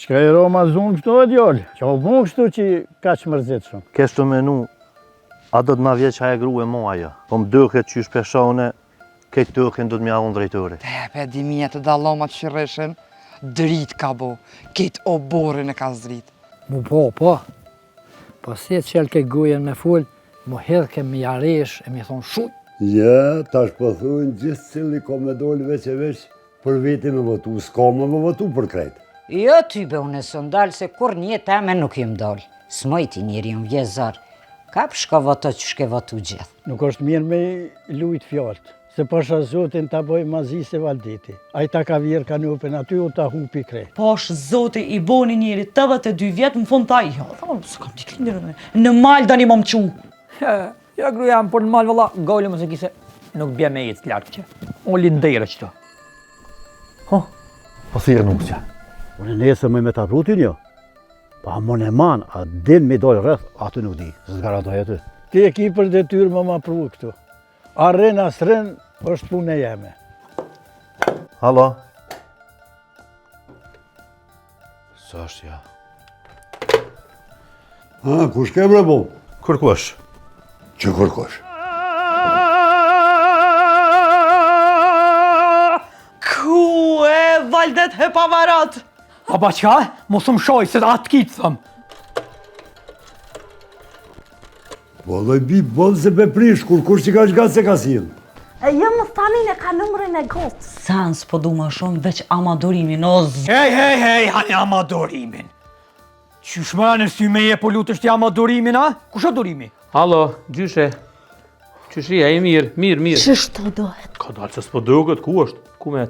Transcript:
Shka e Roma zunë këto e djallë, që o bunë kështu që ka që mërzit shumë. Kështë të menu, a do të ma vjetë që a e gru e mo ajo. Po më dëket që shpeshone, këtë dëken do të mja unë drejtore. Pe dimija të dalomat që rreshen, drit ka bo, këtë o borën e ka zdrit. Mu po. Po si e qelë ke gujen me full, mu hedhë ke mi aresh e mi thonë shuj. Ja, tash po thunë gjithë cili ko me doli veç e veç për veti me votu, s'ka me votu për krejt. Jo ty be unë së ndalë se kur një teme nuk jëm dalë. S'mojti njeri unë vjezar. Kap shka voto që shke votu gjithë. Nuk është mirë me lujt fjallët, se pasha zotin ta boj mazi se valditi. A i ta ka vjerë ka njupin aty u ta hupi krejt. Pash zoti i boni njeri 82 vjetë më fund taj. Jo, s'kam ditë lindirë. Në malë dani më qu. Ja gruja më për në malë vëlla, gole më se kise nuk bje me jetë të lartë që. Unë lindere qëto. Po thirë nuk që. Unë nesë me ta prutin jo. Pa mon e man, a din me dojë rrëth, aty nuk di, zgaradoj aty. Ti e ki për detyrë më ma pru këtu. A rren as rren, është punë e jeme. Halo? Së është ja. Kush ke bre bo? Kërkush? Që kërkosh? Ku e valdet he pavarat? A ba qa? Mos më shoj se atë kitë thëmë. Boloj bi bolë se be prish, kur kush që ka shgatë se ka silë. E jo më thanin e ka nëmërën e gotë. Sans po du ma shumë veç amadorimin, o z... Hej, hani amadorimin. Qysh më në sy me je po lutësht i amadorimin, a? Kush o dorimi? Halo, gjyshe. Qyshia, e mirë. Qështu dohet? Ka dalë që s'po doket, ku është? Ku me?